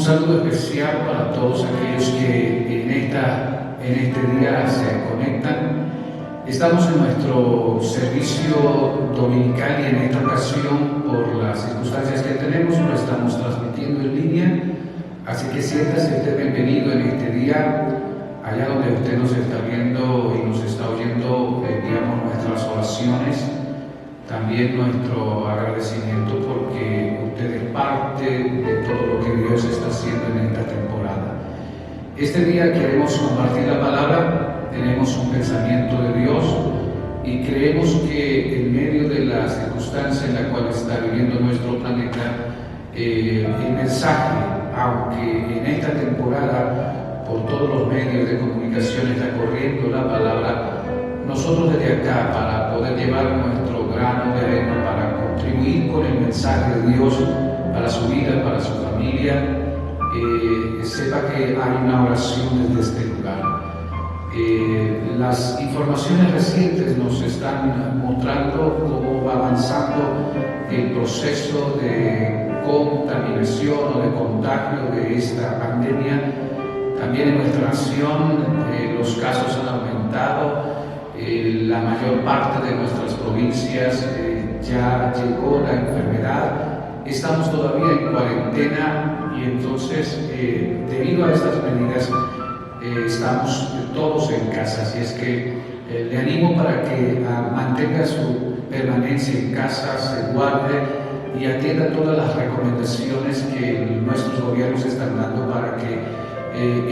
saludo especial para todos aquellos que en este día se conectan. Estamos en nuestro servicio dominical y en esta ocasión, por las circunstancias que tenemos, lo estamos transmitiendo en línea. Así que siéntase usted bienvenido en este día, allá donde usted nos está viendo y nos está oyendo. Enviamos nuestras oraciones, también nuestro agradecimiento porque usted es parte de todo lo que Dios está haciendo en esta temporada. Este día queremos compartir la palabra, tenemos un pensamiento de Dios y creemos que en medio de la circunstancia en la cual está viviendo nuestro planeta, el mensaje, aunque en esta temporada por todos los medios de comunicación está corriendo la palabra, nosotros desde acá, para poder llevar nuestro grano de arena, para contribuir con el mensaje de Dios para su vida, para su familia, sepa que hay una oración desde este lugar. Las informaciones recientes nos están mostrando cómo va avanzando el proceso de contaminación o de contagio de esta pandemia. También en nuestra nación los casos han aumentado. La mayor parte de nuestras provincias ya llegó la enfermedad. Estamos todavía en cuarentena y entonces debido a estas medidas estamos todos en casa. Así es que le animo para que mantenga su permanencia en casa, se guarde y atienda todas las recomendaciones que nuestros gobiernos están dando para que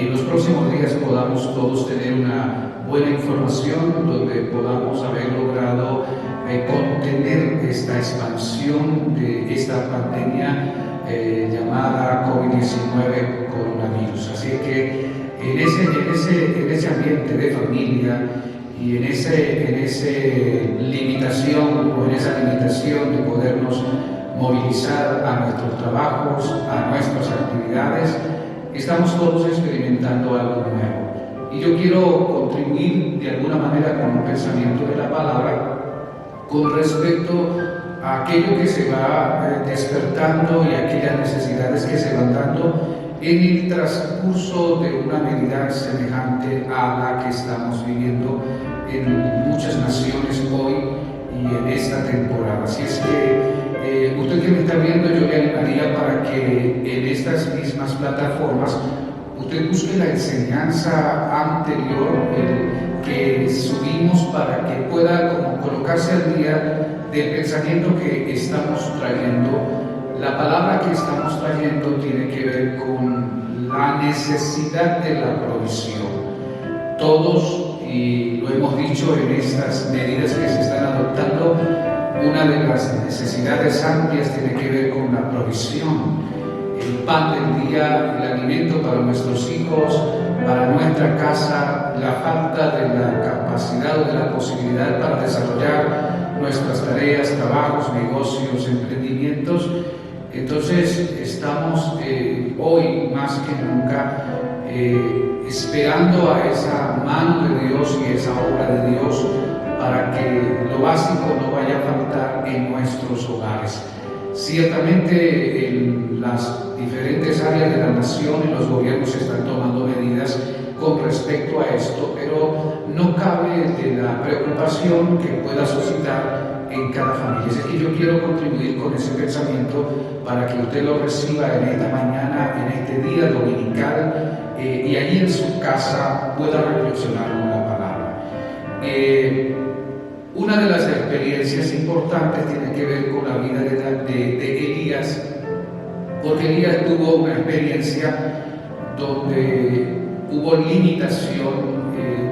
en los próximos días podamos todos tener una buena información donde podamos haber logrado contener esta expansión de esta pandemia llamada COVID-19 coronavirus. Así que en ese ambiente de familia y en esa limitación de podernos movilizar a nuestros trabajos, a nuestras actividades, estamos todos experimentando algo nuevo. Y yo quiero contribuir de alguna manera con un pensamiento de la palabra con respecto a aquello que se va despertando y aquellas necesidades que se van dando en el transcurso de una medida semejante a la que estamos viviendo en muchas naciones hoy y en esta temporada. Así es que usted que me está viendo, yo le animaría para que en estas mismas plataformas usted busque la enseñanza anterior que subimos para que pueda como colocarse al día del pensamiento que estamos trayendo. La palabra que estamos trayendo tiene que ver con la necesidad de la provisión. Todos, y lo hemos dicho en estas medidas que se están adoptando, una de las necesidades amplias tiene que ver con la provisión. El pan del día, el alimento para nuestros hijos, para nuestra casa, la falta de la capacidad o de la posibilidad para desarrollar nuestras tareas, trabajos, negocios, emprendimientos. Entonces estamos hoy más que nunca esperando a esa mano de Dios y esa obra de Dios para que lo básico no vaya a faltar en nuestros hogares. Ciertamente en las diferentes áreas de la nación y los gobiernos están tomando medidas con respecto a esto, pero no cabe de la preocupación que pueda suscitar en cada familia. Es que yo quiero contribuir con ese pensamiento para que usted lo reciba en esta mañana, en este día dominical, y allí en su casa pueda reflexionar con la palabra. Una de las experiencias importantes tiene que ver con la vida de Elías, porque Elías tuvo una experiencia donde hubo limitación,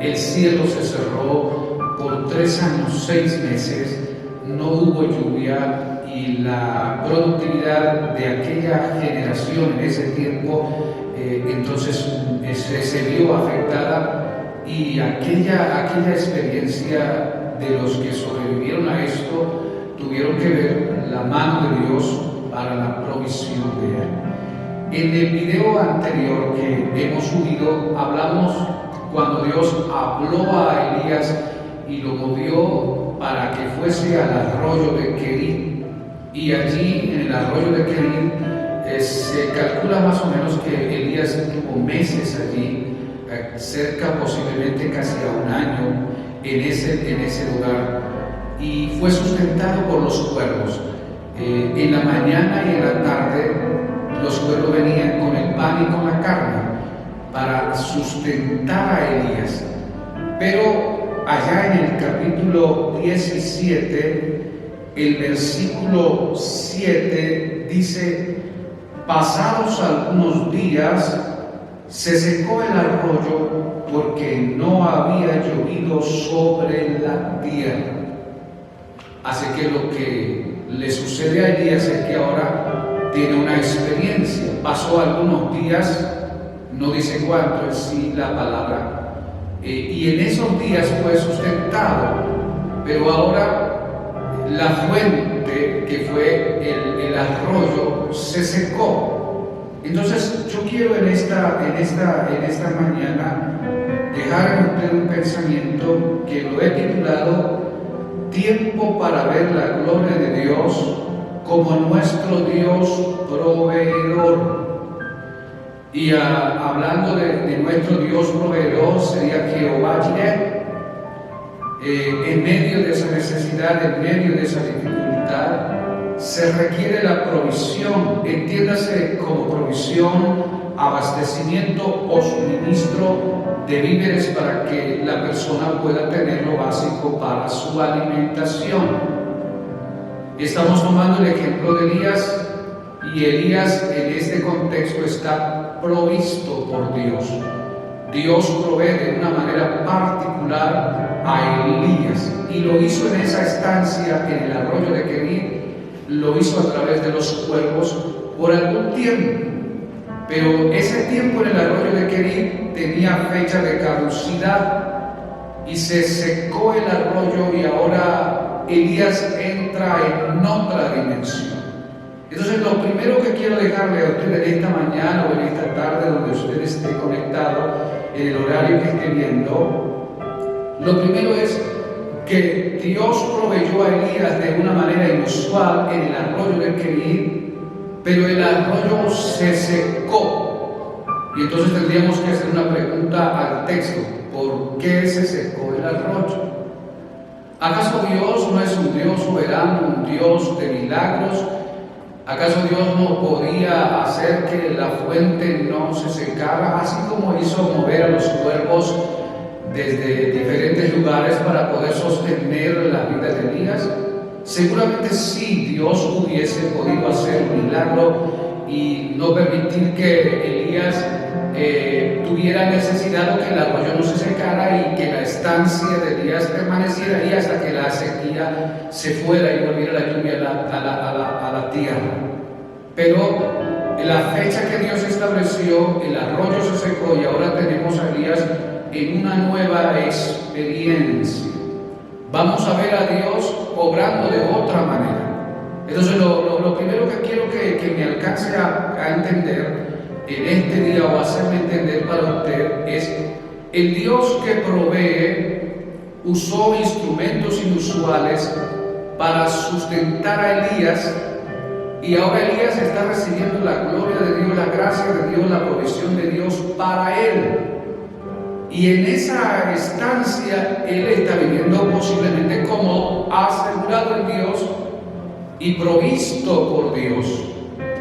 el cielo se cerró por 3 años, 6 meses, no hubo lluvia y la productividad de aquella generación en ese tiempo entonces se vio afectada, y aquella experiencia de los que sobrevivieron a esto tuvieron que ver la mano de Dios para la provisión de él. En el video anterior que hemos subido hablamos cuando Dios habló a Elías y lo movió para que fuese al arroyo de Kerit, y allí en el arroyo de Kerit Se calcula más o menos que Elías tuvo meses allí, cerca posiblemente casi a un año en ese lugar, y fue sustentado por los cuervos. En la mañana y en la tarde los cuervos venían con el pan y con la carne para sustentar a Elías. Pero allá en el capítulo 17, el versículo 7 dice: pasados algunos días, se secó el arroyo porque no había llovido sobre la tierra. Así que lo que le sucede a Elías es que ahora tiene una experiencia. Pasó algunos días, no dice cuánto, es sí la palabra, y en esos días fue sustentado, pero ahora la fuente, que fue el arroyo, se secó. Entonces yo quiero en esta mañana dejar en usted un pensamiento que lo he titulado Tiempo para ver la gloria de Dios como nuestro Dios proveedor. Y hablando de nuestro Dios proveedor, sería Jehová Jireh. En medio de esa necesidad, en medio de esa dificultad, se requiere la provisión, entiéndase como provisión, abastecimiento o suministro de víveres para que la persona pueda tener lo básico para su alimentación. Estamos tomando el ejemplo de Elías, y Elías en este contexto está provisto por Dios. Dios provee de una manera particular a Elías, y lo hizo en esa estancia en el arroyo de Querit, lo hizo a través de los cuervos por algún tiempo. Pero ese tiempo en el arroyo de Querit tenía fecha de caducidad y se secó el arroyo, y ahora Elías entra en otra dimensión. Entonces, lo primero que quiero dejarle a usted en esta mañana o en esta tarde, donde usted esté conectado, en el horario que esté viendo, lo primero es que Dios proveyó a Elías de una manera inusual en el arroyo de Querit, pero el arroyo se secó. Y entonces tendríamos que hacer una pregunta al texto: ¿por qué se secó el arroyo? ¿Acaso Dios no es un Dios soberano, un Dios de milagros? ¿Acaso Dios no podía hacer que la fuente no se secara, así como hizo mover a los cuervos desde diferentes lugares para poder sostener la vida de Elías? Seguramente sí, Dios hubiese podido hacer un milagro y no permitir que Elías tuviera necesidad, o que el arroyo no se secara y que la estancia de Elías permaneciera ahí hasta que la sequía se fuera y volviera la lluvia a la tierra. Pero en la fecha que Dios estableció, el arroyo se secó, y ahora tenemos a Elías en una nueva experiencia. Vamos a ver a Dios obrando de otra manera. Entonces lo primero que quiero que me alcance a entender en este día, o hacerme entender para usted, es: el Dios que provee usó instrumentos inusuales para sustentar a Elías, y ahora Elías está recibiendo la gloria de Dios, la gracia de Dios, la provisión de Dios para él. Y en esa estancia él está viviendo posiblemente como asegurado en Dios y provisto por Dios.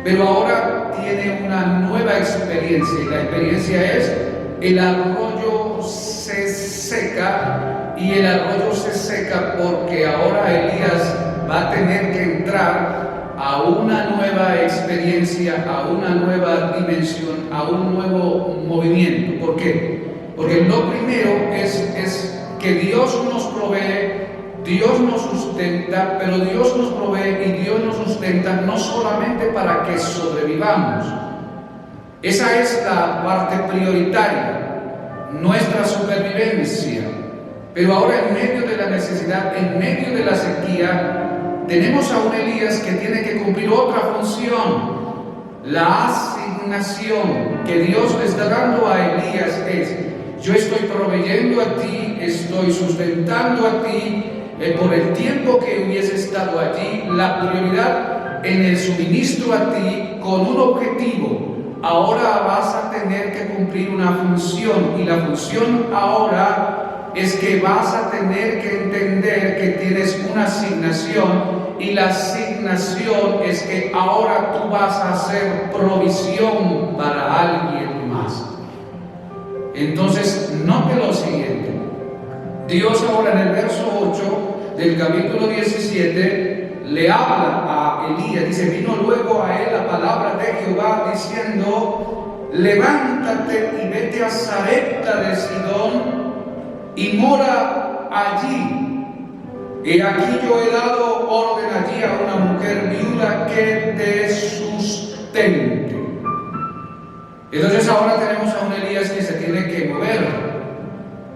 Pero ahora tiene una nueva experiencia, y la experiencia es: el arroyo se seca, y el arroyo se seca porque ahora Elías va a tener que entrar a una nueva experiencia, a una nueva dimensión, a un nuevo movimiento. ¿Por qué? Porque lo primero es que Dios nos provee, Dios nos sustenta, pero Dios nos provee y Dios nos sustenta no solamente para que sobrevivamos. Esa es la parte prioritaria, nuestra supervivencia. Pero ahora, en medio de la necesidad, en medio de la sequía, tenemos a un Elías que tiene que cumplir otra función. La asignación que Dios le está dando a Elías es: yo estoy proveyendo a ti, estoy sustentando a ti, por el tiempo que hubiese estado allí. La prioridad en el suministro a ti con un objetivo. Ahora vas a tener que cumplir una función, y la función ahora es que vas a tener que entender que tienes una asignación, y la asignación es que ahora tú vas a hacer provisión para alguien más. Entonces, note lo siguiente. Dios ahora en el verso 8 del capítulo 17 le habla a Elías, dice, vino luego a él la palabra de Jehová diciendo, levántate y vete a Sarepta de Sidón y mora allí. Y aquí yo he dado orden allí a una mujer viuda que te sustente. Entonces ahora tenemos a un Elías que se tiene que mover.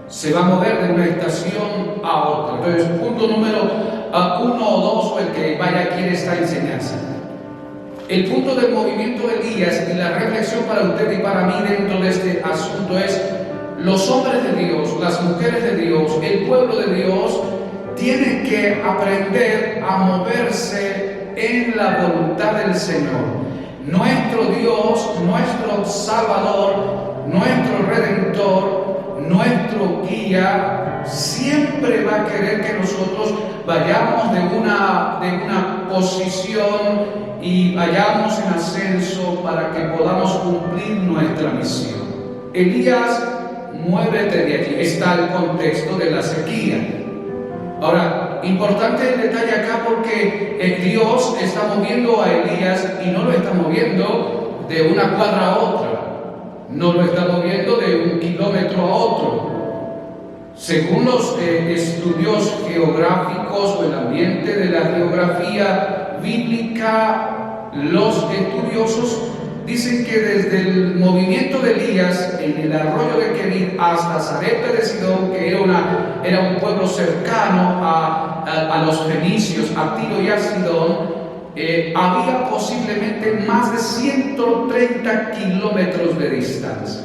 Se va a mover de una estación a otra. Entonces, punto número 1 o 2, o el que vaya aquí en esta enseñanza. El punto del movimiento de Elías y la reflexión para usted y para mí dentro de este asunto es: los hombres de Dios, las mujeres de Dios, el pueblo de Dios tienen que aprender a moverse en la voluntad del Señor. Nuestro Dios, nuestro Salvador, nuestro Redentor, nuestro guía, siempre va a querer que nosotros vayamos de una posición y vayamos en ascenso para que podamos cumplir nuestra misión. Elías, muévete de allí. Está el contexto de la sequía. Ahora, importante el detalle acá, porque Dios está moviendo a Elías y no lo está moviendo de una cuadra a otra, no lo está moviendo de 1 kilómetro a otro. Según los estudios geográficos o el ambiente de la geografía bíblica, los estudiosos dicen que desde el movimiento de Elías en el arroyo de Kerit hasta Sarepta de Sidón, que era un pueblo cercano a los fenicios, a Tiro y a Sidón, había posiblemente más de 130 kilómetros de distancia.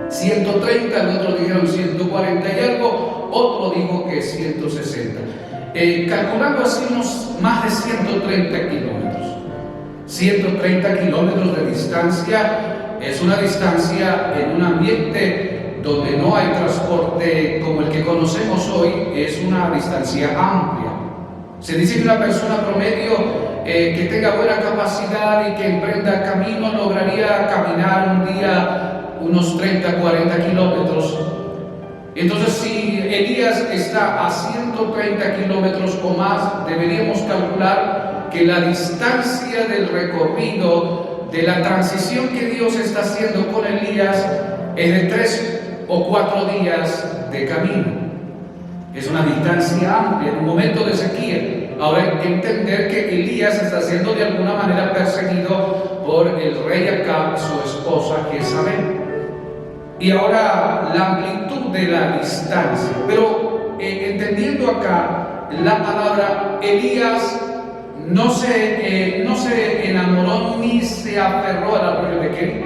130, otros dijeron 140 y algo, otro dijo que 160. Calculando así más de 130 kilómetros. 130 kilómetros de distancia es una distancia en un ambiente donde no hay transporte como el que conocemos hoy, es una distancia amplia. Se dice que una persona promedio que tenga buena capacidad y que emprenda camino lograría caminar un día unos 30, 40 kilómetros. Entonces, si Elías está a 130 kilómetros o más, deberíamos calcular que la distancia del recorrido, de la transición que Dios está haciendo con Elías, es de 3 o 4 días de camino. Es una distancia amplia en un momento de sequía. Ahora hay que entender que Elías está siendo de alguna manera perseguido por el rey Acab, su esposa Jezabel. Y ahora la amplitud de la distancia. Pero entendiendo acá la palabra, Elías no se enamoró ni se aferró al arroyo de Kerit.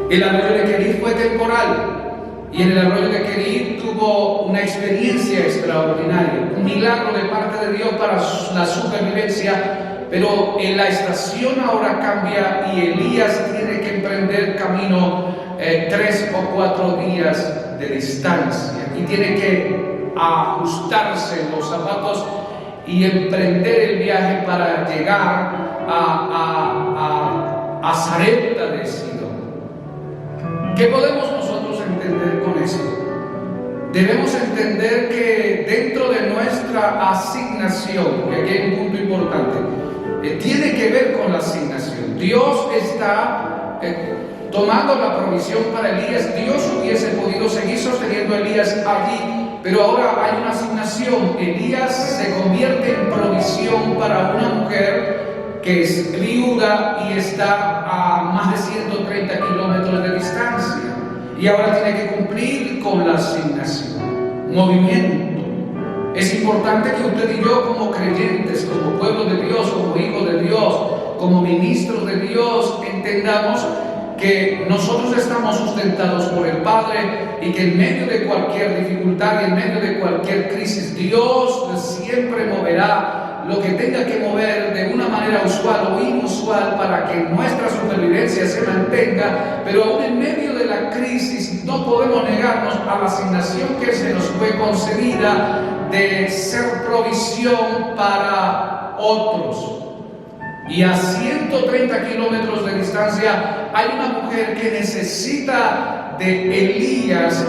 El arroyo de Kerit fue temporal, y en el arroyo de Kerit tuvo una experiencia extraordinaria, un milagro de parte de Dios para la supervivencia. Pero en la estación ahora cambia y Elías tiene que emprender camino 3 o 4 días de distancia, y tiene que ajustarse los zapatos y emprender el viaje para llegar a Sarepta de Sidón. ¿Qué podemos nosotros entender con esto? Debemos entender que dentro de nuestra asignación, y aquí hay un punto importante, tiene que ver con la asignación. Dios está tomando la provisión para Elías. Dios hubiese podido seguir sosteniendo a Elías allí, pero ahora hay una asignación. Elías se convierte en provisión para una mujer que es viuda y está a más de 130 kilómetros de distancia, y ahora tiene que cumplir con la asignación. Movimiento. Es importante que usted y yo, como creyentes, como pueblo de Dios, como hijos de Dios, como ministros de Dios, entendamos que nosotros estamos sustentados por el Padre, y que en medio de cualquier dificultad y en medio de cualquier crisis, Dios siempre moverá lo que tenga que mover de una manera usual o inusual para que nuestra supervivencia se mantenga, pero aún en medio de la crisis no podemos negarnos a la asignación que se nos fue concedida de ser provisión para otros. Y a 130 kilómetros de distancia hay una mujer que necesita de Elías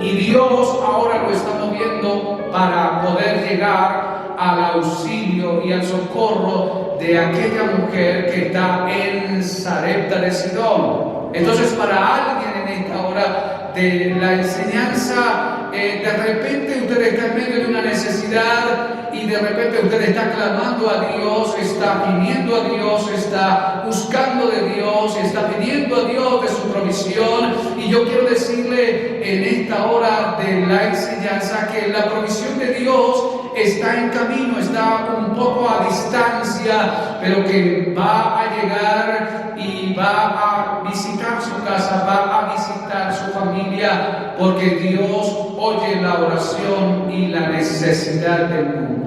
y Dios ahora lo está moviendo para poder llegar al auxilio y al socorro de aquella mujer que está en Sarepta de Sidón. Entonces, para alguien en esta hora de la enseñanza, de repente usted está en medio de una necesidad y de repente usted está clamando a Dios, está pidiendo a Dios, está buscando de Dios, está pidiendo a Dios de su provisión. Y yo quiero decirle en esta hora de la enseñanza que la provisión de Dios está en camino, está un poco a distancia, pero que va a llegar y va a visitar su casa, va a visitar su familia, porque Dios oye la oración y la necesidad del mundo.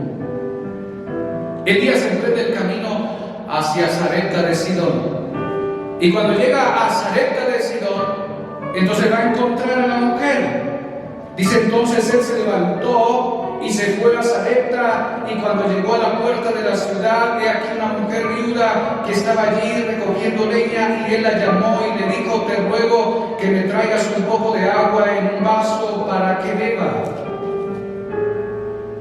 Elías emprende el camino hacia Sarepta de Sidón. Y cuando llega a Sarepta de Sidón, entonces va a encontrar a la mujer. Dice entonces él se levantó y se fue a Sarepta, y cuando llegó a la puerta de la ciudad, he aquí una mujer viuda que estaba allí recogiendo leña, y él la llamó y le dijo: te ruego que me traigas un poco de agua en un vaso para que beba.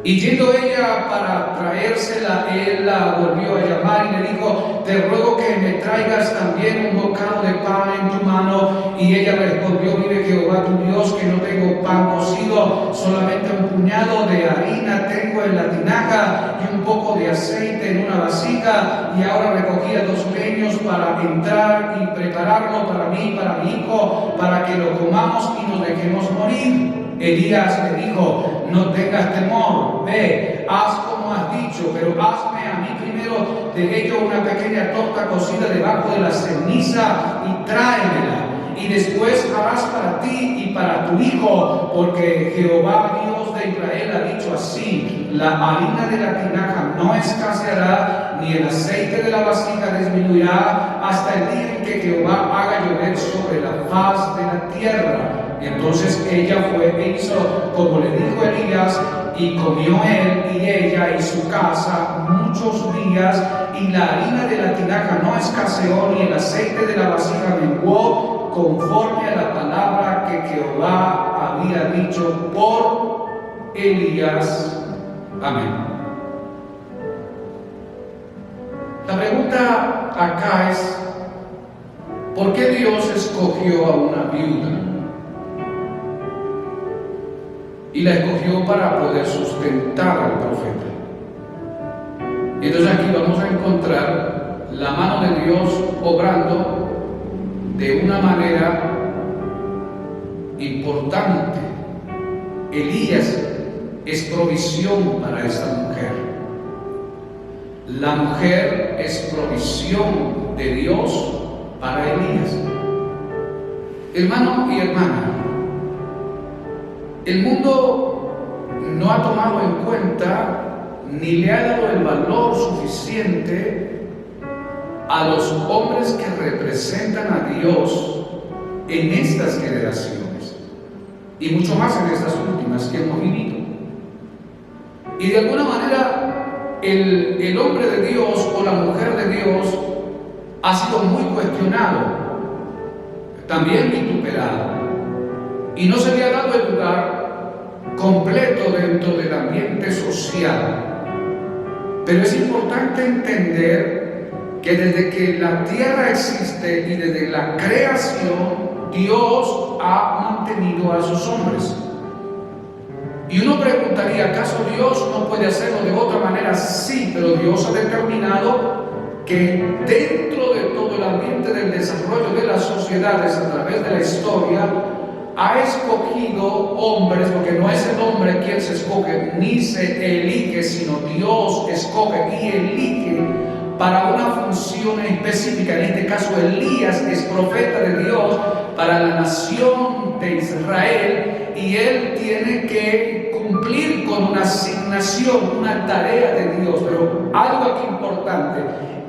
Y yendo ella para traérsela, él la volvió a llamar y le dijo: te ruego que me traigas también un bocado de pan en tu mano. Y ella respondió: vive Jehová tu Dios, que no tengo pan cocido, solamente un puñado de harina tengo en la tinaja y un poco de aceite en una vasija. Y ahora recogía 2 leños para entrar y prepararlo para mí y para mi hijo, para que lo comamos y nos dejemos morir. Elías le dijo: no tengas temor, ve, haz como has dicho, pero hazme a mí primero de ello una pequeña torta cocida debajo de la ceniza y tráemela, y después harás para ti y para tu hijo, porque Jehová Dios de Israel ha dicho así: la harina de la tinaja no escaseará, ni el aceite de la vasija disminuirá, hasta el día en que Jehová haga llover sobre la faz de la tierra. Entonces ella fue e hizo como le dijo Elías, y comió él y ella y su casa muchos días, y la harina de la tinaja no escaseó, ni el aceite de la vasija menguó, conforme a la palabra que Jehová había dicho por Elías. Amén. La pregunta acá es: ¿por qué Dios escogió a una viuda? Y la escogió para poder sustentar al profeta. Y entonces aquí vamos a encontrar la mano de Dios obrando de una manera importante. Elías es provisión para esta mujer. La mujer es provisión de Dios para Elías. Hermano y hermana, el mundo no ha tomado en cuenta ni le ha dado el valor suficiente a los hombres que representan a Dios en estas generaciones, y mucho más en estas últimas que hemos vivido. Y de alguna manera el hombre de Dios o la mujer de Dios ha sido muy cuestionado, también vituperado, y no se le ha dado el lugar completo dentro del ambiente social. Pero es importante entender que desde que la tierra existe y desde la creación, Dios ha mantenido a sus hombres. Y uno preguntaría: ¿acaso Dios no puede hacerlo de otra manera? Sí, pero Dios ha determinado que dentro de todo el ambiente del desarrollo de las sociedades a través de la historia, ha escogido hombres, porque no es el hombre quien se escoge ni se elige, sino Dios escoge y elige para una función específica. En este caso, Elías es profeta de Dios para la nación de Israel, y él tiene que cumplir con una asignación, una tarea de Dios. Pero algo aquí importante: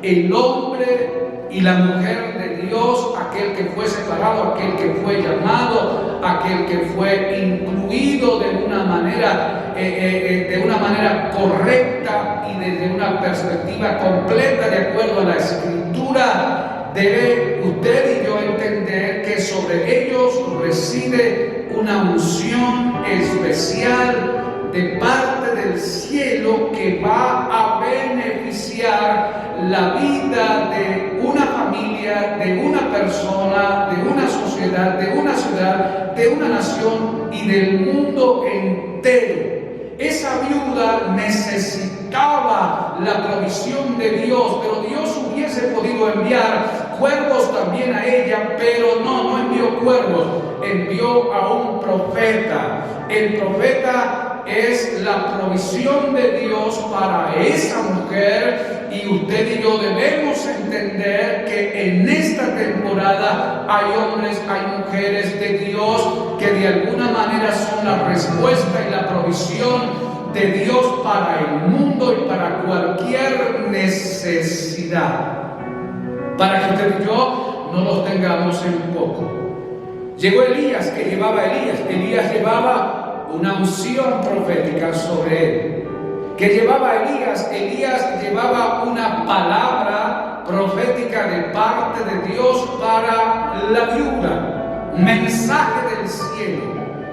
el hombre y la mujer de Dios, aquel que fue separado, aquel que fue llamado, aquel que fue incluido de una manera correcta y desde una perspectiva completa de acuerdo a la Escritura, debe usted y yo entender que sobre ellos reside una unción especial de parte del cielo que va a beneficiar la vida de una familia, de una persona, de una sociedad, de una ciudad, de una nación y del mundo entero. Esa viuda necesitaba la provisión de Dios, pero Dios hubiese podido enviar cuervos también a ella, pero no envió cuervos, envió a un profeta. El profeta es la provisión de Dios para esa mujer, y usted y yo debemos entender que en esta temporada hay hombres, hay mujeres de Dios que de alguna manera son la respuesta y la provisión de Dios para el mundo y para cualquier necesidad, para que usted y yo no los tengamos en poco. Llegó Elías, que llevaba Elías llevaba una unción profética sobre él. Que llevaba Elías llevaba una palabra profética de parte de Dios para la viuda, un mensaje del cielo.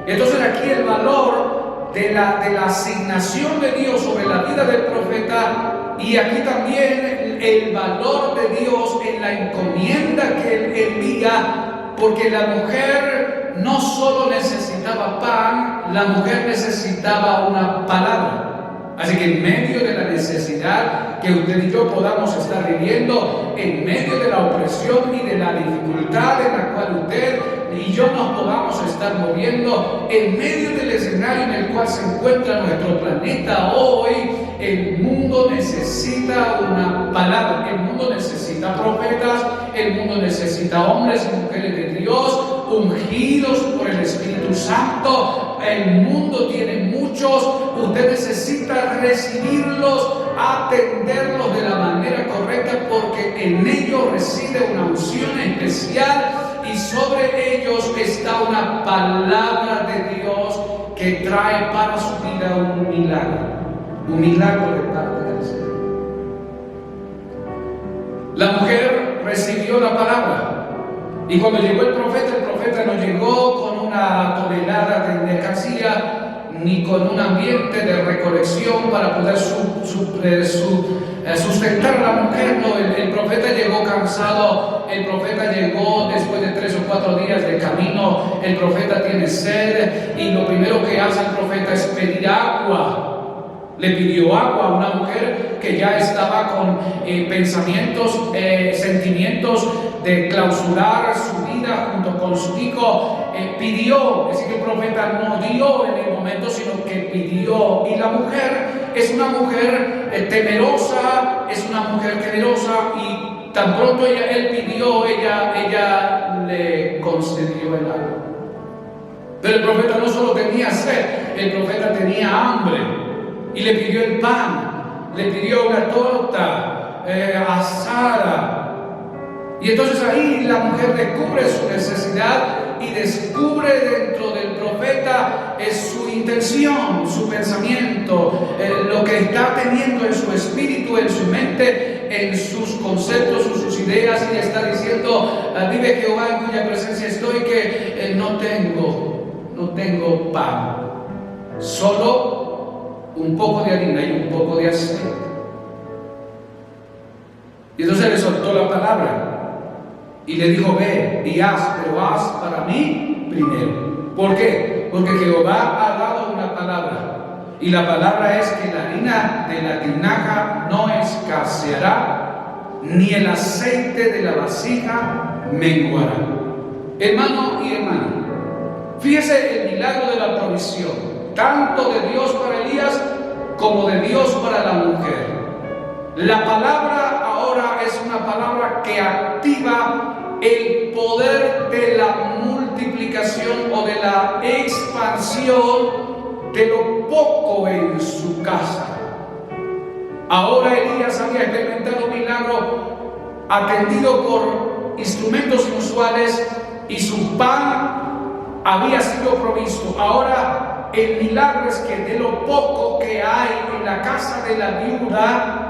Entonces aquí el valor de la asignación de Dios sobre la vida del profeta, y aquí también el valor de Dios en la encomienda que él envía. Porque la mujer no solo necesitaba pan, la mujer necesitaba una palabra. Así que en medio de la necesidad que usted y yo podamos estar viviendo, en medio de la opresión y de la dificultad en la cual usted y yo nos podamos estar moviendo, en medio del escenario en el cual se encuentra nuestro planeta hoy, el mundo necesita una palabra. El mundo necesita profetas, el mundo necesita hombres y mujeres de Dios ungidos por el Espíritu Santo. El mundo tiene muchos, usted necesita recibirlos, atenderlos de la manera correcta, porque en ellos reside una unción especial y sobre ellos está una palabra de Dios que trae para su vida un milagro de parte del Señor. La mujer recibió la palabra, y cuando llegó el profeta no llegó con una tonelada de mercancía ni con un ambiente de recolección para poder sustentar a la mujer. No, el profeta llegó cansado, el profeta llegó después de 3 o 4 días de camino, el profeta tiene sed, y lo primero que hace el profeta es pedir agua. Le pidió agua a una mujer que ya estaba con pensamientos, sentimientos de clausurar su vida junto con su hijo. Pidió, es decir, que el profeta no dio en el momento, sino que pidió. Y la mujer es una mujer temerosa, es una mujer generosa, y tan pronto él pidió, ella le concedió el agua. Pero el profeta no solo tenía sed, el profeta tenía hambre. Y le pidió el pan, le pidió una torta asada. Y entonces ahí la mujer descubre su necesidad y descubre dentro del profeta su intención, su pensamiento, lo que está teniendo en su espíritu, en su mente, en sus conceptos, en sus ideas, y le está diciendo: vive Jehová en cuya presencia estoy, que no tengo pan, solo un poco de harina y un poco de aceite. Y entonces le soltó la palabra y le dijo: ve y haz, pero haz para mí primero. ¿Por qué? Porque Jehová ha dado una palabra, y la palabra es que la harina de la tinaja no escaseará, ni el aceite de la vasija menguará. Hermano y hermana, fíjese el milagro de la provisión, tanto de Dios para Elías como de Dios para la mujer. La palabra ahora es una palabra que activa el poder de la multiplicación o de la expansión de lo poco en su casa. Ahora Elías había experimentado un milagro atendido por instrumentos inusuales y su pan había sido provisto. Ahora el milagro es que de lo poco que hay en la casa de la viuda,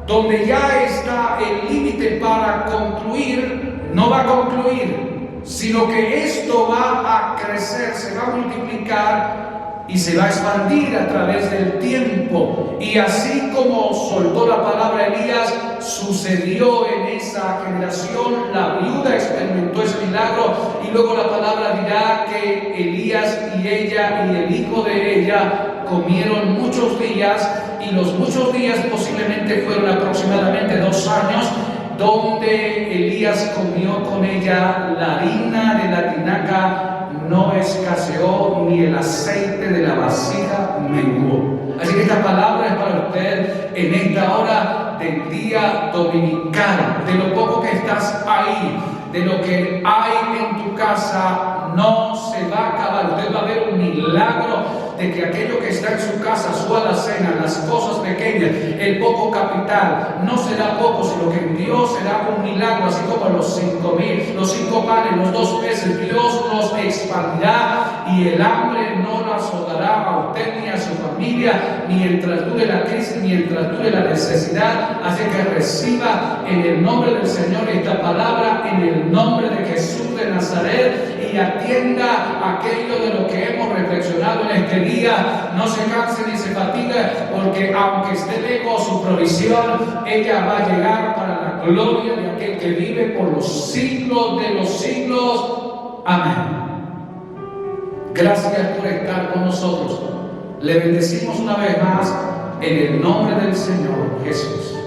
donde ya está el límite para concluir, no va a concluir, sino que esto va a crecer, se va a multiplicar y se va a expandir a través del tiempo. Y así como soltó la palabra Elías, sucedió en esa generación. La viuda experimentó ese milagro y luego la palabra dirá que Elías y ella y el hijo de ella comieron muchos días, y los muchos días posiblemente fueron aproximadamente 2 años, donde Elías comió con ella la harina de la tinaca, no escaseó, ni el aceite de la vasija menguó. Así que esta palabra es para usted en esta hora del día dominical. De lo poco que estás ahí, de lo que hay en tu casa, no se va a acabar. Usted va a ver un milagro de que aquello que está en su casa, su alacena, las cosas pequeñas, el poco capital, no será poco, sino que en Dios será un milagro, así como los 5,000, los 5 panes, los 2 peces, Dios los expandirá y el hambre no la azotará a usted ni a su familia, mientras dure la crisis, mientras dure la necesidad. Así que reciba en el nombre del Señor esta palabra, en el nombre de Jesús de Nazaret, y atienda aquello de lo que hemos reflexionado en este día. No se canse ni se fatigue, porque aunque esté lejos su provisión, ella va a llegar para la gloria de aquel que vive por los siglos de los siglos. Amén. Gracias por estar con nosotros. Le bendecimos una vez más en el nombre del Señor Jesús.